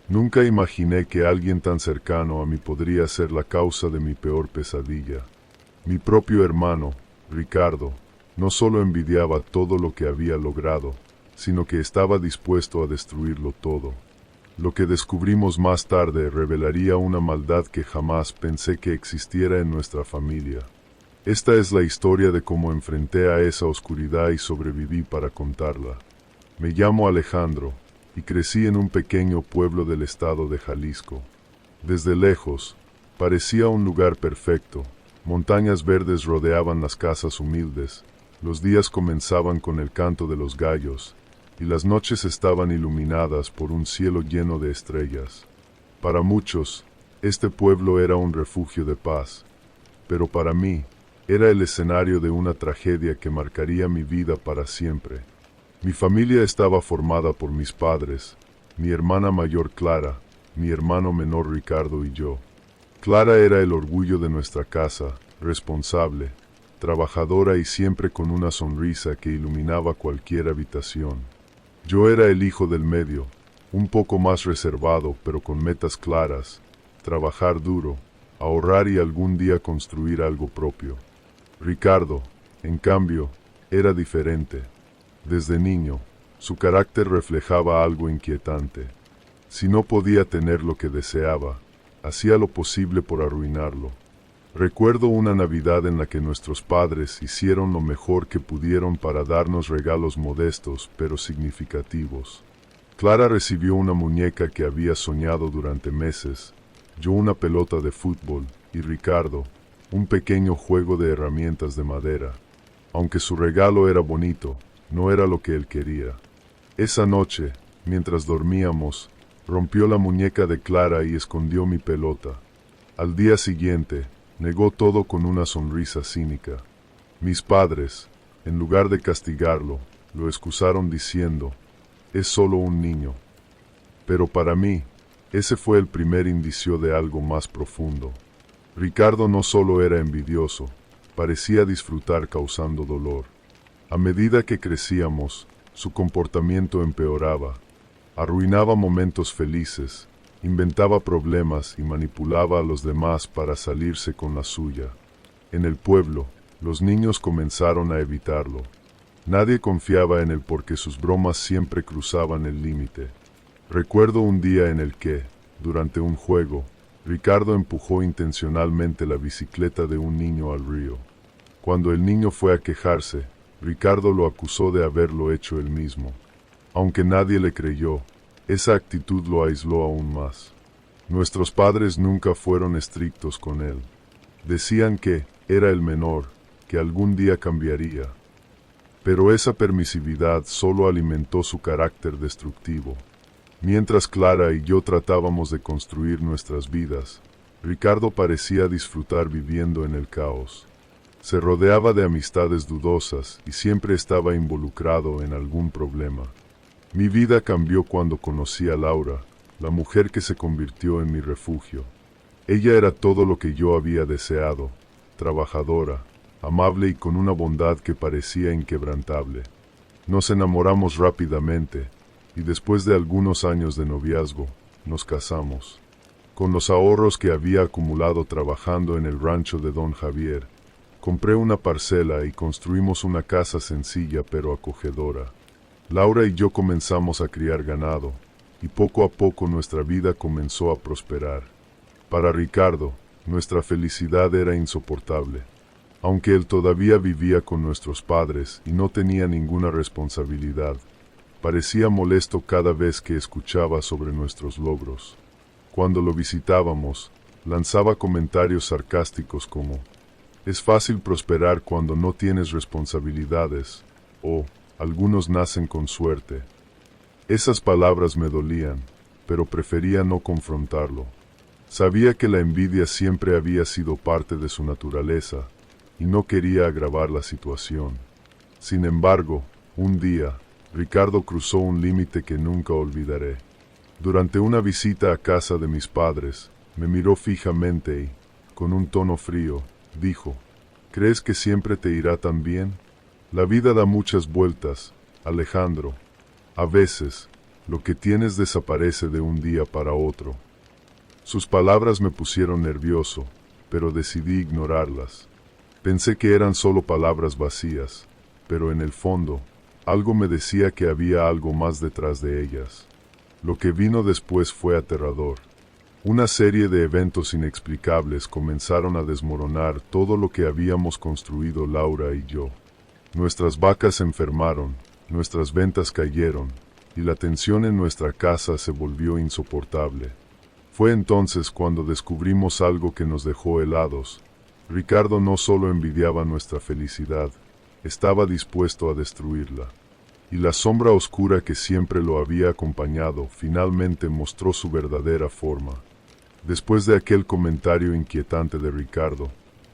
Nunca imaginé que alguien tan cercano a mí podría ser la causa de mi peor pesadilla. Mi propio hermano, Ricardo, no solo envidiaba todo lo que había logrado, sino que estaba dispuesto a destruirlo todo. Lo que descubrimos más tarde revelaría una maldad que jamás pensé que existiera en nuestra familia. Esta es la historia de cómo enfrenté a esa oscuridad y sobreviví para contarla. Me llamo Alejandro, y crecí en un pequeño pueblo del estado de Jalisco. Desde lejos, parecía un lugar perfecto. Montañas verdes rodeaban las casas humildes, los días comenzaban con el canto de los gallos, y las noches estaban iluminadas por un cielo lleno de estrellas. Para muchos, este pueblo era un refugio de paz, pero para mí, era el escenario de una tragedia que marcaría mi vida para siempre. Mi familia estaba formada por mis padres, mi hermana mayor Clara, mi hermano menor Ricardo y yo. Clara era el orgullo de nuestra casa, responsable, trabajadora y siempre con una sonrisa que iluminaba cualquier habitación. Yo era el hijo del medio, un poco más reservado pero con metas claras, trabajar duro, ahorrar y algún día construir algo propio. Ricardo, en cambio, era diferente. Desde niño, su carácter reflejaba algo inquietante. Si no podía tener lo que deseaba, hacía lo posible por arruinarlo. Recuerdo una Navidad en la que nuestros padres hicieron lo mejor que pudieron para darnos regalos modestos pero significativos. Clara recibió una muñeca que había soñado durante meses, yo una pelota de fútbol y Ricardo, un pequeño juego de herramientas de madera. Aunque su regalo era bonito, no era lo que él quería. Esa noche, mientras dormíamos, rompió la muñeca de Clara y escondió mi pelota. Al día siguiente, negó todo con una sonrisa cínica. Mis padres, en lugar de castigarlo, lo excusaron diciendo, «Es solo un niño». Pero para mí, ese fue el primer indicio de algo más profundo. Ricardo no solo era envidioso, parecía disfrutar causando dolor. A medida que crecíamos, su comportamiento empeoraba. Arruinaba momentos felices, inventaba problemas y manipulaba a los demás para salirse con la suya. En el pueblo, los niños comenzaron a evitarlo. Nadie confiaba en él porque sus bromas siempre cruzaban el límite. Recuerdo un día en el que, durante un juego, Ricardo empujó intencionalmente la bicicleta de un niño al río. Cuando el niño fue a quejarse, Ricardo lo acusó de haberlo hecho él mismo. Aunque nadie le creyó, esa actitud lo aisló aún más. Nuestros padres nunca fueron estrictos con él. Decían que era el menor, que algún día cambiaría. Pero esa permisividad solo alimentó su carácter destructivo. Mientras Clara y yo tratábamos de construir nuestras vidas, Ricardo parecía disfrutar viviendo en el caos. Se rodeaba de amistades dudosas y siempre estaba involucrado en algún problema. Mi vida cambió cuando conocí a Laura, la mujer que se convirtió en mi refugio. Ella era todo lo que yo había deseado, trabajadora, amable y con una bondad que parecía inquebrantable. Nos enamoramos rápidamente, y después de algunos años de noviazgo, nos casamos. Con los ahorros que había acumulado trabajando en el rancho de Don Javier, compré una parcela y construimos una casa sencilla pero acogedora. Laura y yo comenzamos a criar ganado, y poco a poco nuestra vida comenzó a prosperar. Para Ricardo, nuestra felicidad era insoportable. Aunque él todavía vivía con nuestros padres y no tenía ninguna responsabilidad, parecía molesto cada vez que escuchaba sobre nuestros logros. Cuando lo visitábamos, lanzaba comentarios sarcásticos como, «Es fácil prosperar cuando no tienes responsabilidades», o «Algunos nacen con suerte». Esas palabras me dolían, pero prefería no confrontarlo. Sabía que la envidia siempre había sido parte de su naturaleza, y no quería agravar la situación. Sin embargo, un día, Ricardo cruzó un límite que nunca olvidaré. Durante una visita a casa de mis padres, me miró fijamente y, con un tono frío, dijo, «¿Crees que siempre te irá tan bien? La vida da muchas vueltas, Alejandro. A veces, Lo que tienes desaparece de un día para otro. Sus palabras me pusieron nervioso, pero decidí ignorarlas. Pensé que eran solo palabras vacías, pero en el fondo, algo me decía que había algo más detrás de ellas. Lo que vino después fue aterrador. Una serie de eventos inexplicables comenzaron a desmoronar todo lo que habíamos construido Laura y yo. Nuestras vacas se enfermaron, nuestras ventas cayeron, y la tensión en nuestra casa se volvió insoportable. Fue entonces cuando descubrimos algo que nos dejó helados. Ricardo no solo envidiaba nuestra felicidad, estaba dispuesto a destruirla. Y la sombra oscura que siempre lo había acompañado finalmente mostró su verdadera forma. Después de aquel comentario inquietante de Ricardo,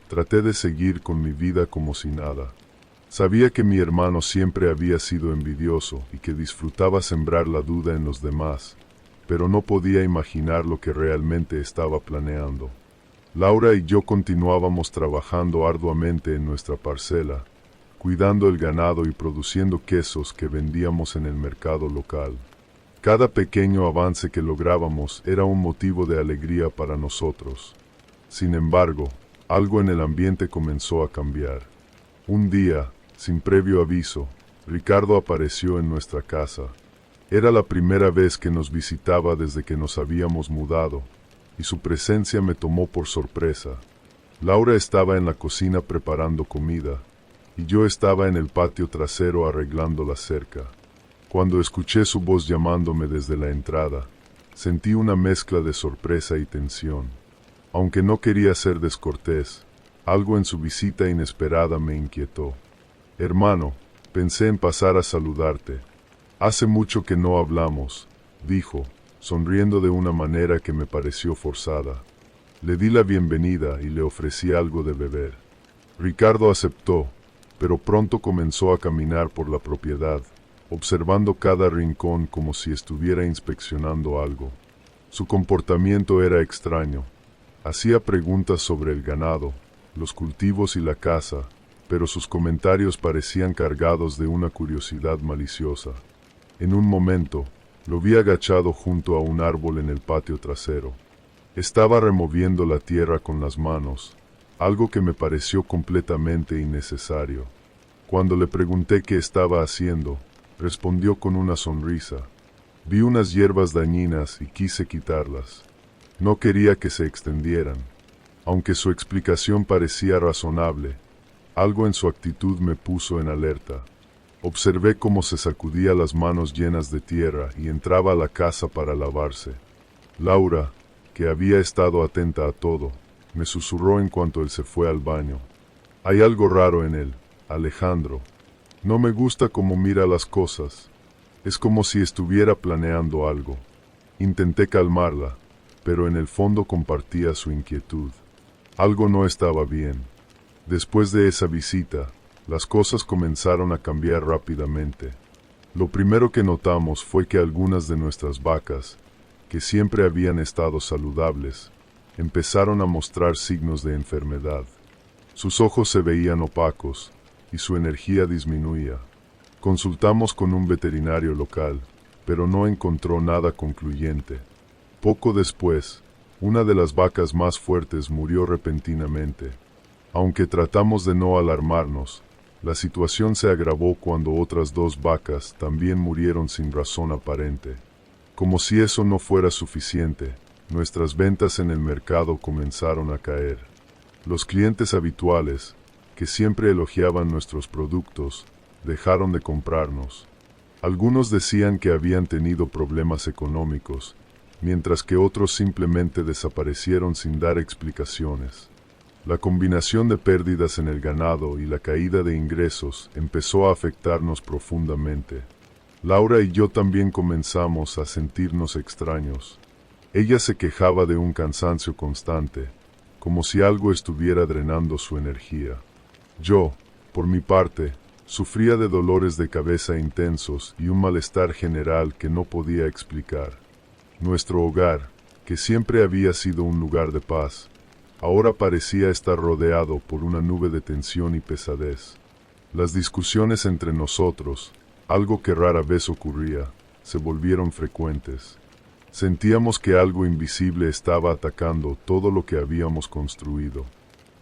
traté de seguir con mi vida como si nada. Sabía que mi hermano siempre había sido envidioso y que disfrutaba sembrar la duda en los demás, pero no podía imaginar lo que realmente estaba planeando. Laura y yo continuábamos trabajando arduamente en nuestra parcela, cuidando el ganado y produciendo quesos que vendíamos en el mercado local. Cada pequeño avance que lográbamos era un motivo de alegría para nosotros. Sin embargo, algo en el ambiente comenzó a cambiar. Un día, sin previo aviso, Ricardo apareció en nuestra casa. Era la primera vez que nos visitaba desde que nos habíamos mudado, y su presencia me tomó por sorpresa. Laura estaba en la cocina preparando comida, y yo estaba en el patio trasero arreglando la cerca. Cuando escuché su voz llamándome desde la entrada, sentí una mezcla de sorpresa y tensión. Aunque no quería ser descortés, algo en su visita inesperada me inquietó. «Hermano, pensé en pasar a saludarte. Hace mucho que no hablamos», dijo, sonriendo de una manera que me pareció forzada. Le di la bienvenida y le ofrecí algo de beber. Ricardo aceptó, pero pronto comenzó a caminar por la propiedad, observando cada rincón como si estuviera inspeccionando algo. Su comportamiento era extraño. Hacía preguntas sobre el ganado, los cultivos y la casa, pero sus comentarios parecían cargados de una curiosidad maliciosa. En un momento, lo vi agachado junto a un árbol en el patio trasero. Estaba removiendo la tierra con las manos, algo que me pareció completamente innecesario. Cuando le pregunté qué estaba haciendo, respondió con una sonrisa. Vi unas hierbas dañinas y quise quitarlas. No quería que se extendieran. Aunque su explicación parecía razonable, algo en su actitud me puso en alerta. Observé cómo se sacudía las manos llenas de tierra y entraba a la casa para lavarse. Laura, que había estado atenta a todo, me susurró en cuanto él se fue al baño. «Hay algo raro en él, Alejandro. No me gusta cómo mira las cosas. Es como si estuviera planeando algo». Intenté calmarla, pero en el fondo compartía su inquietud. Algo no estaba bien. Después de esa visita, las cosas comenzaron a cambiar rápidamente. Lo primero que notamos fue que algunas de nuestras vacas, que siempre habían estado saludables, empezaron a mostrar signos de enfermedad. Sus ojos se veían opacos y su energía disminuía. Consultamos con un veterinario local, pero no encontró nada concluyente. Poco después, una de las vacas más fuertes murió repentinamente. Aunque tratamos de no alarmarnos, la situación se agravó cuando otras dos vacas también murieron sin razón aparente. Como si eso no fuera suficiente, nuestras ventas en el mercado comenzaron a caer. Los clientes habituales, que siempre elogiaban nuestros productos, dejaron de comprarnos. Algunos decían que habían tenido problemas económicos, mientras que otros simplemente desaparecieron sin dar explicaciones. La combinación de pérdidas en el ganado y la caída de ingresos empezó a afectarnos profundamente. Laura y yo también comenzamos a sentirnos extraños. Ella se quejaba de un cansancio constante, como si algo estuviera drenando su energía. Yo, por mi parte, sufría de dolores de cabeza intensos y un malestar general que no podía explicar. Nuestro hogar, que siempre había sido un lugar de paz, ahora parecía estar rodeado por una nube de tensión y pesadez. Las discusiones entre nosotros, algo que rara vez ocurría, se volvieron frecuentes. Sentíamos que algo invisible estaba atacando todo lo que habíamos construido.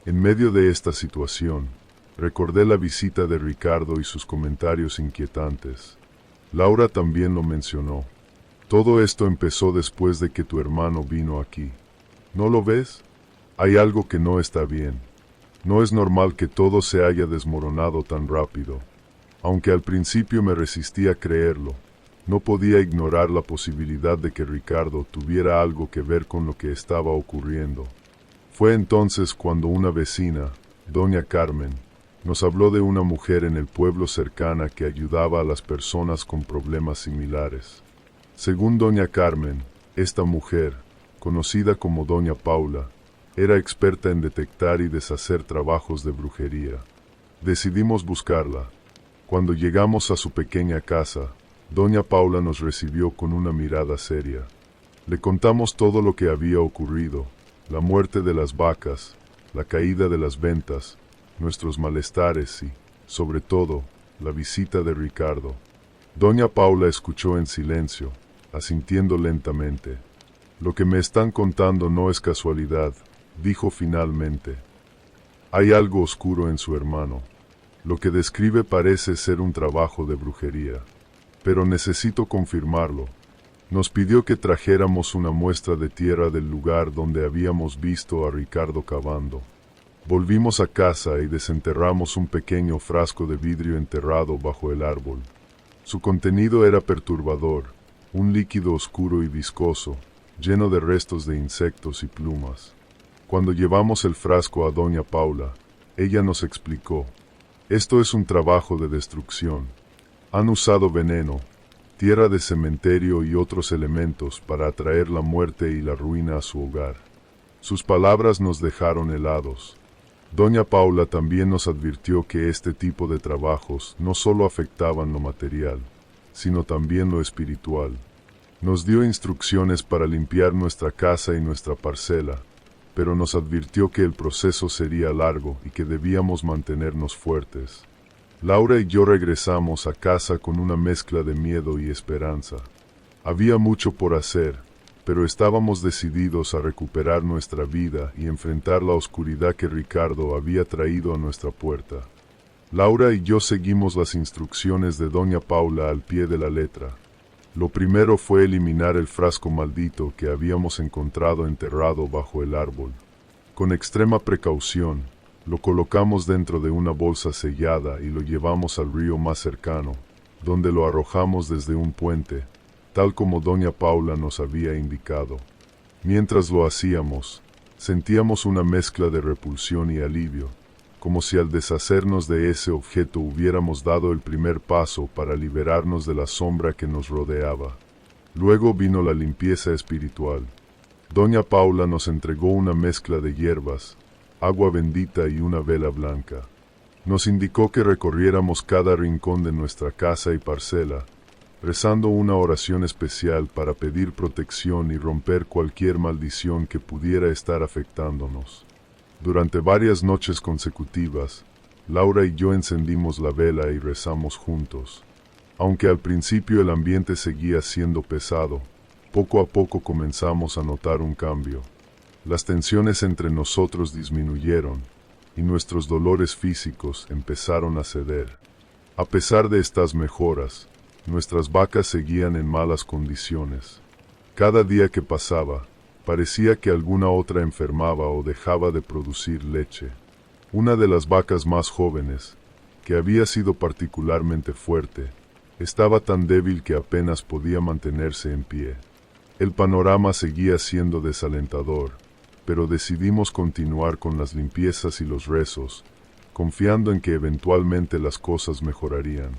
En medio de esta situación, recordé la visita de Ricardo y sus comentarios inquietantes. Laura también lo mencionó. Todo esto empezó después de que tu hermano vino aquí. ¿No lo ves? Hay algo que no está bien. No es normal que todo se haya desmoronado tan rápido. Aunque al principio me resistí a creerlo, no podía ignorar la posibilidad de que Ricardo tuviera algo que ver con lo que estaba ocurriendo. Fue entonces cuando una vecina, doña Carmen, nos habló de una mujer en el pueblo cercana que ayudaba a las personas con problemas similares. Según doña Carmen, esta mujer, conocida como doña Paula, era experta en detectar y deshacer trabajos de brujería. Decidimos buscarla. Cuando llegamos a su pequeña casa, doña Paula nos recibió con una mirada seria. Le contamos todo lo que había ocurrido, la muerte de las vacas, la caída de las ventas, nuestros malestares y, sobre todo, la visita de Ricardo. Doña Paula escuchó en silencio, asintiendo lentamente. Lo que me están contando no es casualidad, dijo finalmente. Hay algo oscuro en su hermano. Lo que describe parece ser un trabajo de brujería. Pero necesito confirmarlo. Nos pidió que trajéramos una muestra de tierra del lugar donde habíamos visto a Ricardo cavando. Volvimos a casa y desenterramos un pequeño frasco de vidrio enterrado bajo el árbol. Su contenido era perturbador, un líquido oscuro y viscoso, lleno de restos de insectos y plumas. Cuando llevamos el frasco a doña Paula, ella nos explicó: esto es un trabajo de destrucción. Han usado veneno, tierra de cementerio y otros elementos para atraer la muerte y la ruina a su hogar. Sus palabras nos dejaron helados. Doña Paula también nos advirtió que este tipo de trabajos no solo afectaban lo material, sino también lo espiritual. Nos dio instrucciones para limpiar nuestra casa y nuestra parcela, pero nos advirtió que el proceso sería largo y que debíamos mantenernos fuertes. Laura y yo regresamos a casa con una mezcla de miedo y esperanza. Había mucho por hacer, pero estábamos decididos a recuperar nuestra vida y enfrentar la oscuridad que Ricardo había traído a nuestra puerta. Laura y yo seguimos las instrucciones de doña Paula al pie de la letra. Lo primero fue eliminar el frasco maldito que habíamos encontrado enterrado bajo el árbol. Con extrema precaución, lo colocamos dentro de una bolsa sellada y lo llevamos al río más cercano, donde lo arrojamos desde un puente, tal como doña Paula nos había indicado. Mientras lo hacíamos, sentíamos una mezcla de repulsión y alivio, como si al deshacernos de ese objeto hubiéramos dado el primer paso para liberarnos de la sombra que nos rodeaba. Luego vino la limpieza espiritual. Doña Paula nos entregó una mezcla de hierbas, agua bendita y una vela blanca. Nos indicó que recorriéramos cada rincón de nuestra casa y parcela, rezando una oración especial para pedir protección y romper cualquier maldición que pudiera estar afectándonos. Durante varias noches consecutivas, Laura y yo encendimos la vela y rezamos juntos. Aunque al principio el ambiente seguía siendo pesado, poco a poco comenzamos a notar un cambio. Las tensiones entre nosotros disminuyeron, y nuestros dolores físicos empezaron a ceder. A pesar de estas mejoras, nuestras vacas seguían en malas condiciones. Cada día que pasaba, parecía que alguna otra enfermaba o dejaba de producir leche. Una de las vacas más jóvenes, que había sido particularmente fuerte, estaba tan débil que apenas podía mantenerse en pie. El panorama seguía siendo desalentador, pero decidimos continuar con las limpiezas y los rezos, confiando en que eventualmente las cosas mejorarían.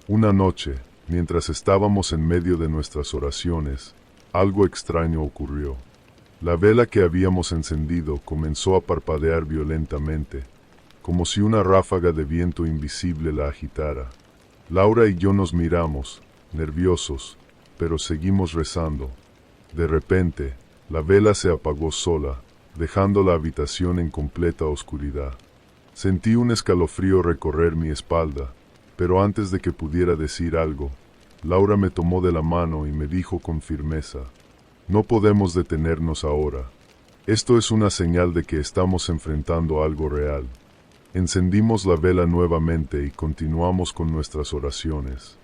Una noche, mientras estábamos en medio de nuestras oraciones, algo extraño ocurrió. La vela que habíamos encendido comenzó a parpadear violentamente, como si una ráfaga de viento invisible la agitara. Laura y yo nos miramos, nerviosos, pero seguimos rezando. De repente, la vela se apagó sola, dejando la habitación en completa oscuridad. Sentí un escalofrío recorrer mi espalda, pero antes de que pudiera decir algo, Laura me tomó de la mano y me dijo con firmeza: no podemos detenernos ahora. Esto es una señal de que estamos enfrentando algo real. Encendimos la vela nuevamente y continuamos con nuestras oraciones.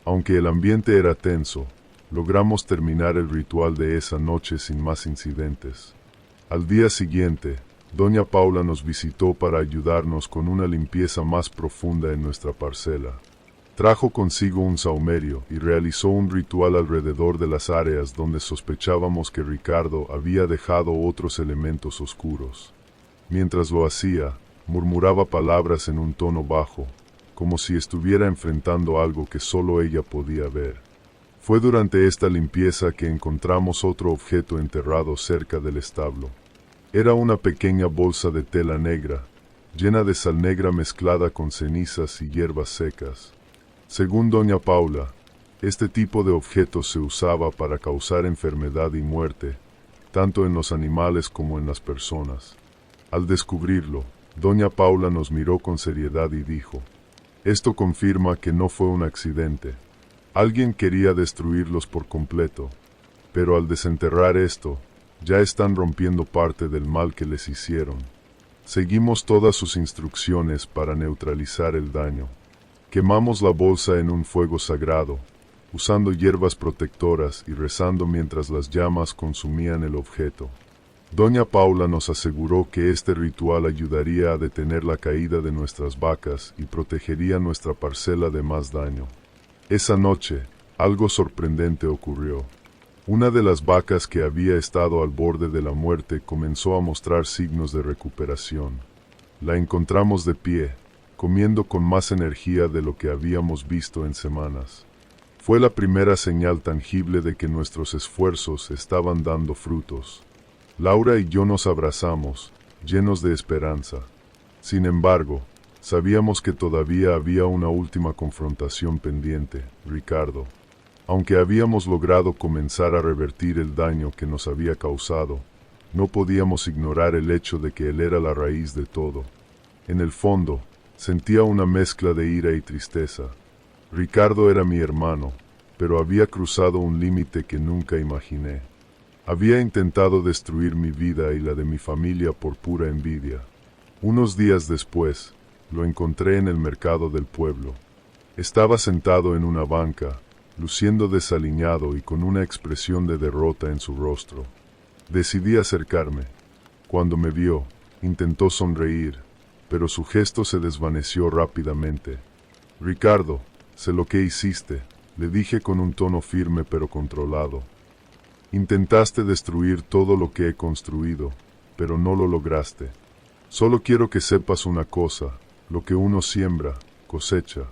Aunque el ambiente era tenso, logramos terminar el ritual de esa noche sin más incidentes. Al día siguiente, Doña Paula nos visitó para ayudarnos con una limpieza más profunda en nuestra parcela. Trajo consigo un sahumerio y realizó un ritual alrededor de las áreas donde sospechábamos que Ricardo había dejado otros elementos oscuros. Mientras lo hacía, murmuraba palabras en un tono bajo, como si estuviera enfrentando algo que solo ella podía ver. Fue durante esta limpieza que encontramos otro objeto enterrado cerca del establo. Era una pequeña bolsa de tela negra, llena de sal negra mezclada con cenizas y hierbas secas. Según Doña Paula, este tipo de objetos se usaba para causar enfermedad y muerte, tanto en los animales como en las personas. Al descubrirlo, Doña Paula nos miró con seriedad y dijo: esto confirma que no fue un accidente. Alguien quería destruirlos por completo, pero al desenterrar esto, ya están rompiendo parte del mal que les hicieron. Seguimos todas sus instrucciones para neutralizar el daño. Quemamos la bolsa en un fuego sagrado, usando hierbas protectoras y rezando mientras las llamas consumían el objeto. Doña Paula nos aseguró que este ritual ayudaría a detener la caída de nuestras vacas y protegería nuestra parcela de más daño. Esa noche, algo sorprendente ocurrió. Una de las vacas que había estado al borde de la muerte comenzó a mostrar signos de recuperación. La encontramos de pie, comiendo con más energía de lo que habíamos visto en semanas. Fue la primera señal tangible de que nuestros esfuerzos estaban dando frutos. Laura y yo nos abrazamos, llenos de esperanza. Sin embargo, sabíamos que todavía había una última confrontación pendiente, Ricardo. Aunque habíamos logrado comenzar a revertir el daño que nos había causado, no podíamos ignorar el hecho de que él era la raíz de todo. En el fondo, sentía una mezcla de ira y tristeza. Ricardo era mi hermano, pero había cruzado un límite que nunca imaginé. Había intentado destruir mi vida y la de mi familia por pura envidia. Unos días después, lo encontré en el mercado del pueblo. Estaba sentado en una banca, luciendo desaliñado y con una expresión de derrota en su rostro. Decidí acercarme. Cuando me vio, intentó sonreír, pero su gesto se desvaneció rápidamente. Ricardo, sé lo que hiciste, le dije con un tono firme pero controlado. Intentaste destruir todo lo que he construido, pero no lo lograste. Solo quiero que sepas una cosa: lo que uno siembra, cosecha.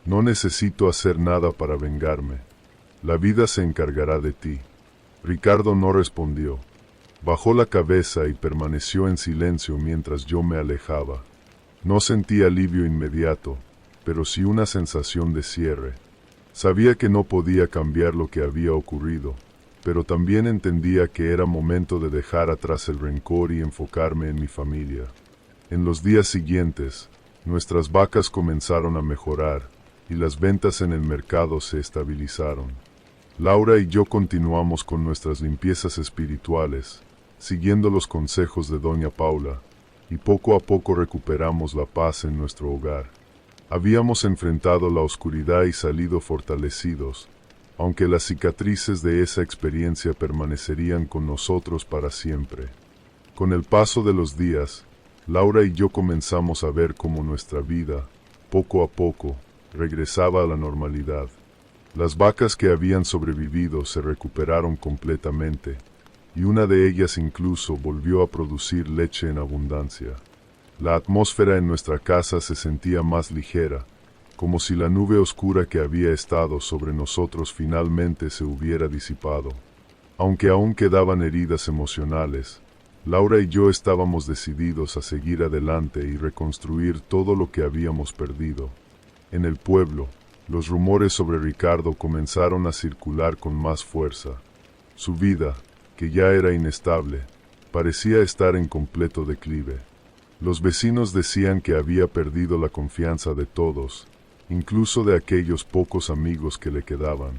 No necesito hacer nada para vengarme. La vida se encargará de ti. Ricardo no respondió. Bajó la cabeza y permaneció en silencio mientras yo me alejaba. No sentí alivio inmediato, pero sí una sensación de cierre. Sabía que no podía cambiar lo que había ocurrido, pero también entendía que era momento de dejar atrás el rencor y enfocarme en mi familia. En los días siguientes, nuestras vacas comenzaron a mejorar, y las ventas en el mercado se estabilizaron. Laura y yo continuamos con nuestras limpiezas espirituales, siguiendo los consejos de Doña Paula, y poco a poco recuperamos la paz en nuestro hogar. Habíamos enfrentado la oscuridad y salido fortalecidos, aunque las cicatrices de esa experiencia permanecerían con nosotros para siempre. Con el paso de los días, Laura y yo comenzamos a ver cómo nuestra vida, poco a poco, regresaba a la normalidad. Las vacas que habían sobrevivido se recuperaron completamente, y una de ellas incluso volvió a producir leche en abundancia. La atmósfera en nuestra casa se sentía más ligera, como si la nube oscura que había estado sobre nosotros finalmente se hubiera disipado. Aunque aún quedaban heridas emocionales, Laura y yo estábamos decididos a seguir adelante y reconstruir todo lo que habíamos perdido. En el pueblo, los rumores sobre Ricardo comenzaron a circular con más fuerza. Su vida, que ya era inestable, parecía estar en completo declive. Los vecinos decían que había perdido la confianza de todos, incluso de aquellos pocos amigos que le quedaban.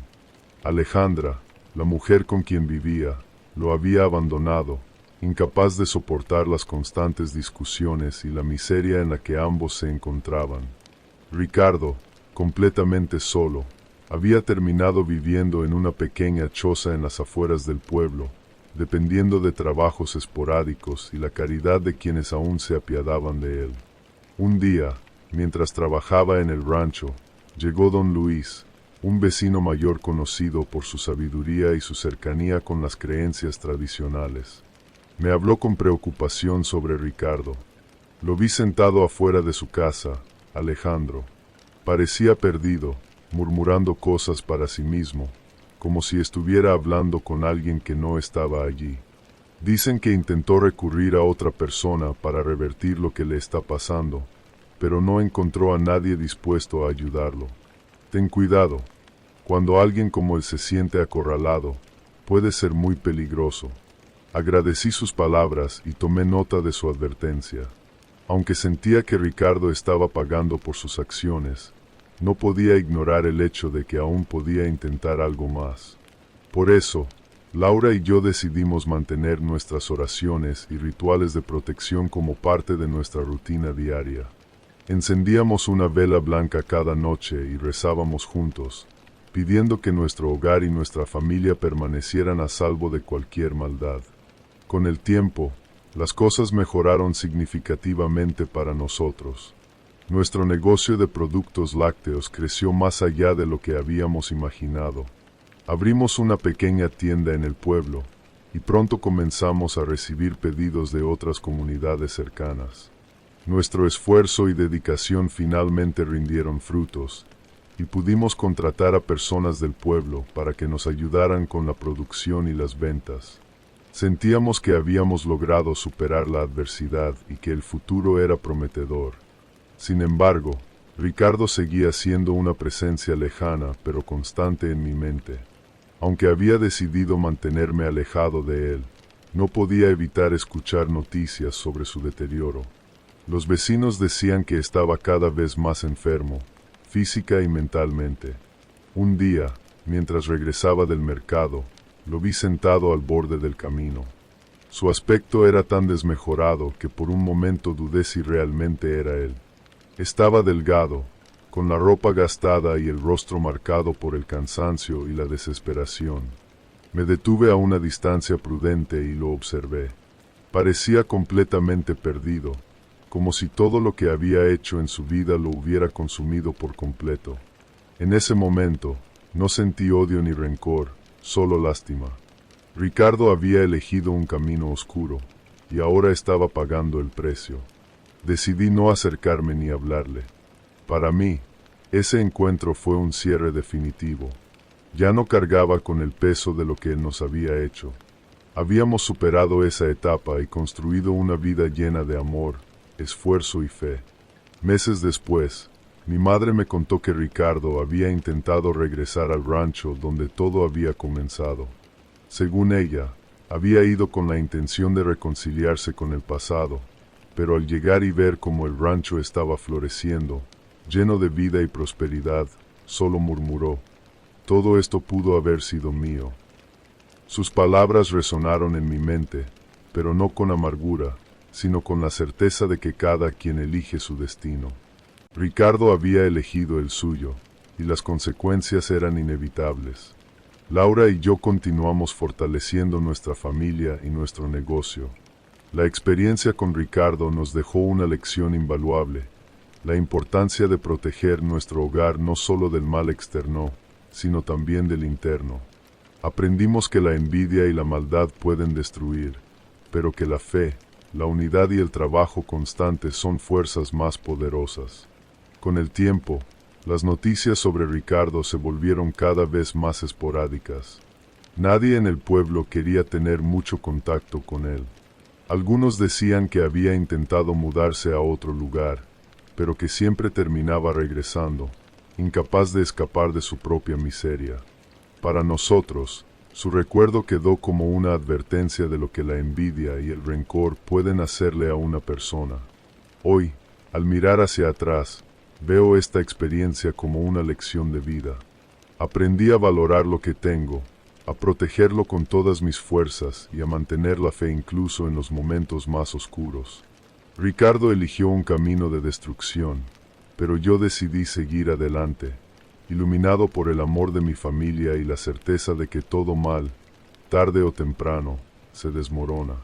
Alejandra, la mujer con quien vivía, lo había abandonado, incapaz de soportar las constantes discusiones y la miseria en la que ambos se encontraban. Ricardo, completamente solo, había terminado viviendo en una pequeña choza en las afueras del pueblo, dependiendo de trabajos esporádicos y la caridad de quienes aún se apiadaban de él. Un día, mientras trabajaba en el rancho, llegó don Luis, un vecino mayor conocido por su sabiduría y su cercanía con las creencias tradicionales. Me habló con preocupación sobre Ricardo. Lo vi sentado afuera de su casa, Alejandro. Parecía perdido, murmurando cosas para sí mismo, como si estuviera hablando con alguien que no estaba allí. Dicen que intentó recurrir a otra persona para revertir lo que le está pasando, pero no encontró a nadie dispuesto a ayudarlo. Ten cuidado. Cuando alguien como él se siente acorralado, puede ser muy peligroso. Agradecí sus palabras y tomé nota de su advertencia. Aunque sentía que Ricardo estaba pagando por sus acciones, no podía ignorar el hecho de que aún podía intentar algo más. Por eso, Laura y yo decidimos mantener nuestras oraciones y rituales de protección como parte de nuestra rutina diaria. Encendíamos una vela blanca cada noche y rezábamos juntos, pidiendo que nuestro hogar y nuestra familia permanecieran a salvo de cualquier maldad. Con el tiempo, las cosas mejoraron significativamente para nosotros. Nuestro negocio de productos lácteos creció más allá de lo que habíamos imaginado. Abrimos una pequeña tienda en el pueblo, y pronto comenzamos a recibir pedidos de otras comunidades cercanas. Nuestro esfuerzo y dedicación finalmente rindieron frutos, y pudimos contratar a personas del pueblo para que nos ayudaran con la producción y las ventas. Sentíamos que habíamos logrado superar la adversidad y que el futuro era prometedor. Sin embargo, Ricardo seguía siendo una presencia lejana pero constante en mi mente. Aunque había decidido mantenerme alejado de él, no podía evitar escuchar noticias sobre su deterioro. Los vecinos decían que estaba cada vez más enfermo, física y mentalmente. Un día, mientras regresaba del mercado, lo vi sentado al borde del camino. Su aspecto era tan desmejorado que por un momento dudé si realmente era él. Estaba delgado, con la ropa gastada y el rostro marcado por el cansancio y la desesperación. Me detuve a una distancia prudente y lo observé. Parecía completamente perdido, como si todo lo que había hecho en su vida lo hubiera consumido por completo. En ese momento, no sentí odio ni rencor, solo lástima. Ricardo había elegido un camino oscuro, y ahora estaba pagando el precio. Decidí no acercarme ni hablarle. Para mí, ese encuentro fue un cierre definitivo. Ya no cargaba con el peso de lo que él nos había hecho. Habíamos superado esa etapa y construido una vida llena de amor, esfuerzo y fe. Meses después, mi madre me contó que Ricardo había intentado regresar al rancho donde todo había comenzado. Según ella, había ido con la intención de reconciliarse con el pasado, pero al llegar y ver cómo el rancho estaba floreciendo, lleno de vida y prosperidad, solo murmuró: «Todo esto pudo haber sido mío». Sus palabras resonaron en mi mente, pero no con amargura, sino con la certeza de que cada quien elige su destino. Ricardo había elegido el suyo, y las consecuencias eran inevitables. Laura y yo continuamos fortaleciendo nuestra familia y nuestro negocio. La experiencia con Ricardo nos dejó una lección invaluable: la importancia de proteger nuestro hogar no solo del mal externo, sino también del interno. Aprendimos que la envidia y la maldad pueden destruir, pero que la fe, la unidad y el trabajo constante son fuerzas más poderosas. Con el tiempo, las noticias sobre Ricardo se volvieron cada vez más esporádicas. Nadie en el pueblo quería tener mucho contacto con él. Algunos decían que había intentado mudarse a otro lugar, pero que siempre terminaba regresando, incapaz de escapar de su propia miseria. Para nosotros, su recuerdo quedó como una advertencia de lo que la envidia y el rencor pueden hacerle a una persona. Hoy, al mirar hacia atrás, Veo esta experiencia como una lección de vida. Aprendí a valorar lo que tengo, a protegerlo con todas mis fuerzas y a mantener la fe incluso en los momentos más oscuros. Ricardo eligió un camino de destrucción, pero yo decidí seguir adelante, iluminado por el amor de mi familia y la certeza de que todo mal, tarde o temprano, se desmorona.